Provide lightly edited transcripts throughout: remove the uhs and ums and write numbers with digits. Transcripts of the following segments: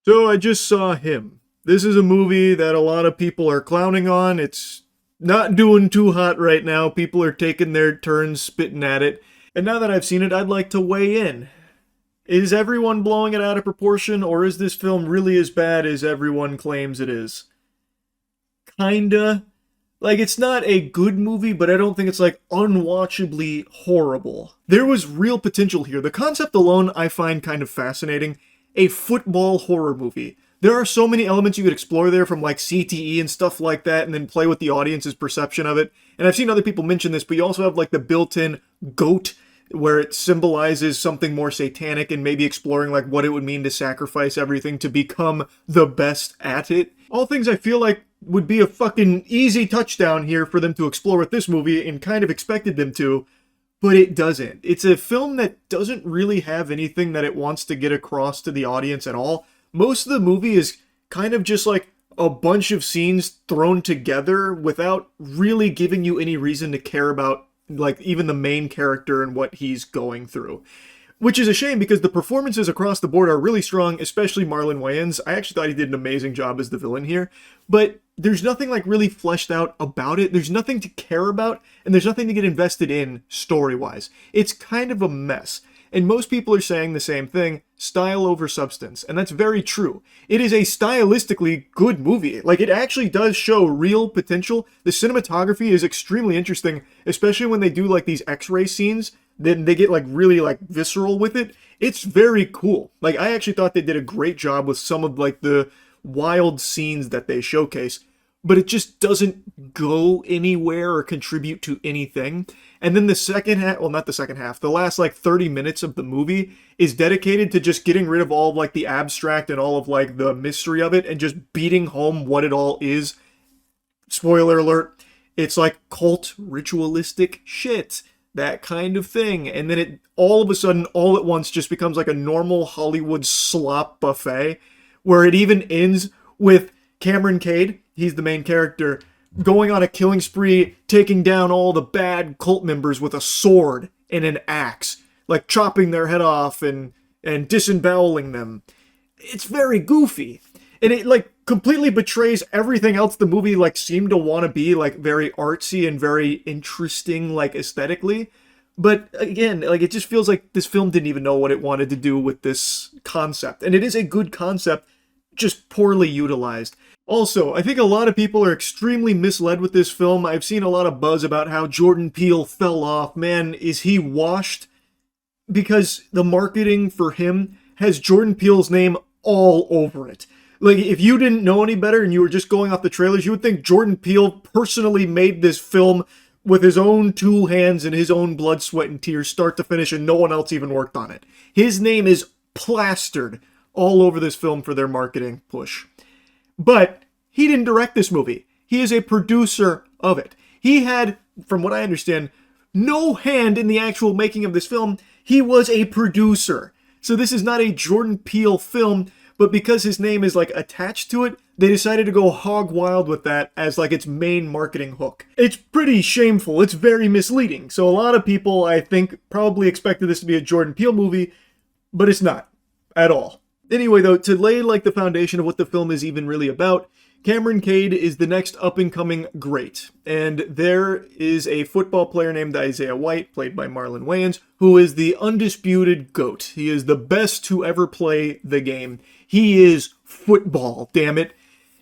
So I just saw Him. This is a movie that a lot of people are clowning on. It's not doing too hot right now. People are taking their turns spitting at it. And now that I've seen it, I'd like to weigh in. Is everyone blowing it out of proportion, or is this film really as bad as everyone claims it is? Kinda. Like, it's not a good movie, but I don't think it's like unwatchably horrible. There was real potential here. The concept alone I find kind of fascinating. A football horror movie. There are so many elements you could explore there from like CTE and stuff like that, and then play with the audience's perception of it. And I've seen other people mention this, but you also have like the built in goat, where it symbolizes something more satanic and maybe exploring like what it would mean to sacrifice everything to become the best at it. All things I feel like would be a fucking easy touchdown here for them to explore with this movie and kind of expected them to, but it doesn't. It's a film that doesn't really have anything that it wants to get across to the audience at all. Most of the movie is kind of just like a bunch of scenes thrown together without really giving you any reason to care about like even the main character and what he's going through. Which is a shame because the performances across the board are really strong, especially Marlon Wayans. I actually thought he did an amazing job as the villain here, but there's nothing like really fleshed out about it. There's nothing to care about, and there's nothing to get invested in story-wise. It's kind of a mess. And most people are saying the same thing, style over substance, and that's very true. It is a stylistically good movie. Like, it actually does show real potential. The cinematography is extremely interesting, especially when they do like these X-ray scenes. Then they get like really like visceral with it. It's very cool. Like, I actually thought they did a great job with some of like the wild scenes that they showcase, but it just doesn't go anywhere or contribute to anything. And then the second half, well, not the second half, the last like 30 minutes of the movie is dedicated to just getting rid of all of like the abstract and all of like the mystery of it and just beating home what it all is. Spoiler alert, it's like cult ritualistic shit, that kind of thing. And then it all of a sudden, all at once, just becomes like a normal Hollywood slop buffet, where it even ends with Cameron Cade, he's the main character, going on a killing spree, taking down all the bad cult members with a sword and an axe, like chopping their head off and disemboweling them. It's very goofy. And it like completely betrays everything else the movie like seemed to want to be, like very artsy and very interesting like aesthetically. But again, like it just feels like this film didn't even know what it wanted to do with this concept. And it is a good concept, just poorly utilized. Also, I think a lot of people are extremely misled with this film. I've seen a lot of buzz about how Jordan Peele fell off. Man, is he washed? Because the marketing for him has Jordan Peele's name all over it. Like, if you didn't know any better and you were just going off the trailers, you would think Jordan Peele personally made this film with his own two hands and his own blood, sweat, and tears, start to finish, and no one else even worked on it. His name is plastered all over this film for their marketing push. But he didn't direct this movie. He is a producer of it. He had, from what I understand, no hand in the actual making of this film. He was a producer. So this is not a Jordan Peele film, but because his name is like attached to it, they decided to go hog wild with that as like its main marketing hook. It's pretty shameful. It's very misleading. So a lot of people, I think, probably expected this to be a Jordan Peele movie, but it's not at all. Anyway, though, to lay like the foundation of what the film is even really about, Cameron Cade is the next up-and-coming great, and there is a football player named Isaiah White, played by Marlon Wayans, who is the undisputed GOAT. He is the best to ever play the game. He is football, damn it.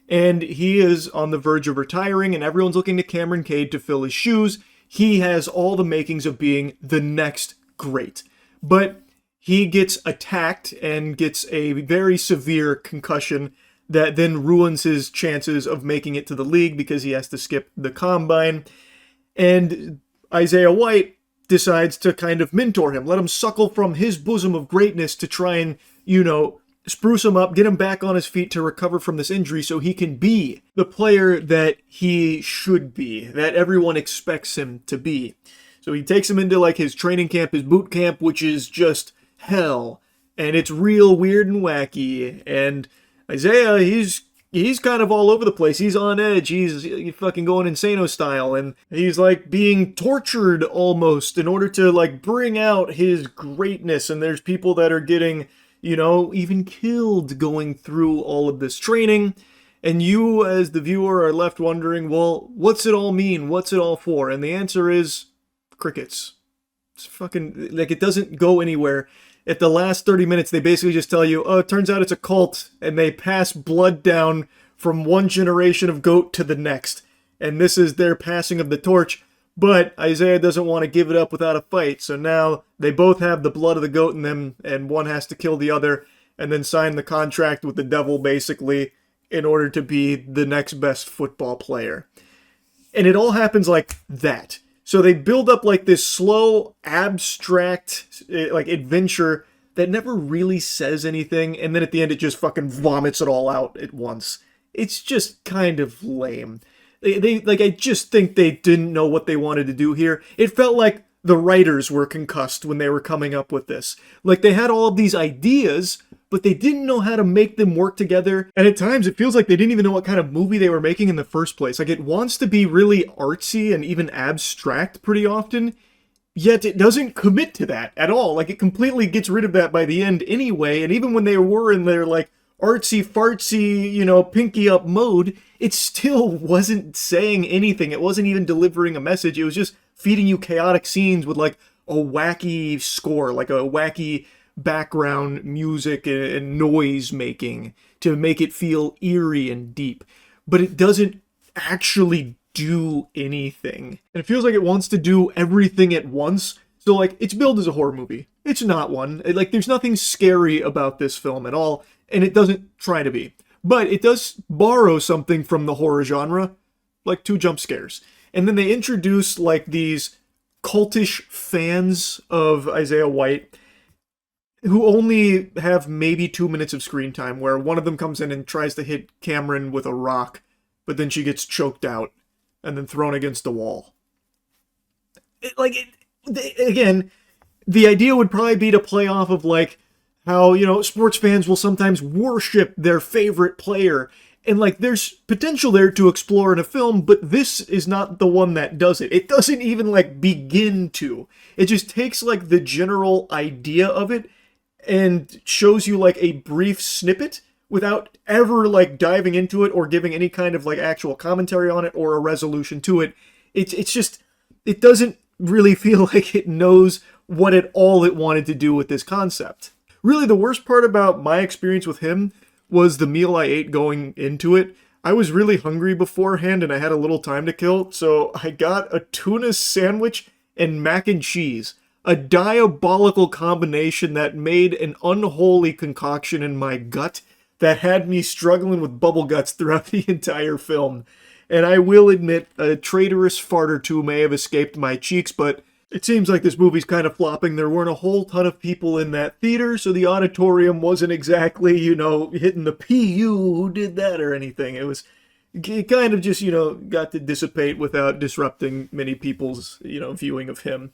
And he is on the verge of retiring, and everyone's looking to Cameron Cade to fill his shoes. He has all the makings of being the next great. But he gets attacked and gets a very severe concussion that then ruins his chances of making it to the league because he has to skip the combine. And Isaiah White decides to kind of mentor him, let him suckle from his bosom of greatness to try and, spruce him up, get him back on his feet to recover from this injury so he can be the player that he should be, that everyone expects him to be. So he takes him into like his training camp, his boot camp, which is just hell. And it's real weird and wacky. And Isaiah, he's kind of all over the place. He's on edge. He's fucking going insano style. And he's like being tortured almost in order to like bring out his greatness. And there's people that are getting even killed going through all of this training. And you, as the viewer, are left wondering, well, what's it all mean? What's it all for? And the answer is crickets. It's fucking, like, it doesn't go anywhere. At the last 30 minutes, they basically just tell you, oh, it turns out it's a cult, and they pass blood down from one generation of goat to the next. And this is their passing of the torch. But Isaiah doesn't want to give it up without a fight, so now they both have the blood of the goat in them, and one has to kill the other, and then sign the contract with the devil, basically, in order to be the next best football player. And it all happens like that. So they build up like this slow, abstract, like adventure that never really says anything, and then at the end it just fucking vomits it all out at once. It's just kind of lame. I just think they didn't know what they wanted to do here. It felt like the writers were concussed when they were coming up with this. Like, they had all of these ideas, but they didn't know how to make them work together. And at times, it feels like they didn't even know what kind of movie they were making in the first place. Like, it wants to be really artsy and even abstract pretty often, yet it doesn't commit to that at all. Like, it completely gets rid of that by the end anyway. And even when they were in their, like, artsy-fartsy, pinky up mode, it still wasn't saying anything. It wasn't even delivering a message. It was just feeding you chaotic scenes with, like, a wacky score, like a wacky background music and noise making to make it feel eerie and deep. But it doesn't actually do anything. And it feels like it wants to do everything at once. So, like, it's billed as a horror movie. It's not one. Like, there's nothing scary about this film at all. And it doesn't try to be. But it does borrow something from the horror genre, like 2 jump scares. And then they introduce, like, these cultish fans of Isaiah White who only have maybe 2 minutes of screen time, where one of them comes in and tries to hit Cameron with a rock, but then she gets choked out and then thrown against the wall. Again, the idea would probably be to play off of, like, how, sports fans will sometimes worship their favorite player. And, like, there's potential there to explore in a film, but this is not the one that does it. It doesn't even, like, begin to. It just takes, like, the general idea of it and shows you, like, a brief snippet without ever, like, diving into it or giving any kind of, like, actual commentary on it or a resolution to it. It's just, it doesn't really feel like it knows what at all it wanted to do with this concept. Really, the worst part about my experience with him was the meal I ate going into it. I was really hungry beforehand and I had a little time to kill, so I got a tuna sandwich and mac and cheese. A diabolical combination that made an unholy concoction in my gut that had me struggling with bubble guts throughout the entire film. And I will admit, a traitorous fart or two may have escaped my cheeks, but it seems like this movie's kind of flopping. There weren't a whole ton of people in that theater, so the auditorium wasn't exactly, hitting the PU who did that or anything. It kind of just, got to dissipate without disrupting many people's, viewing of him.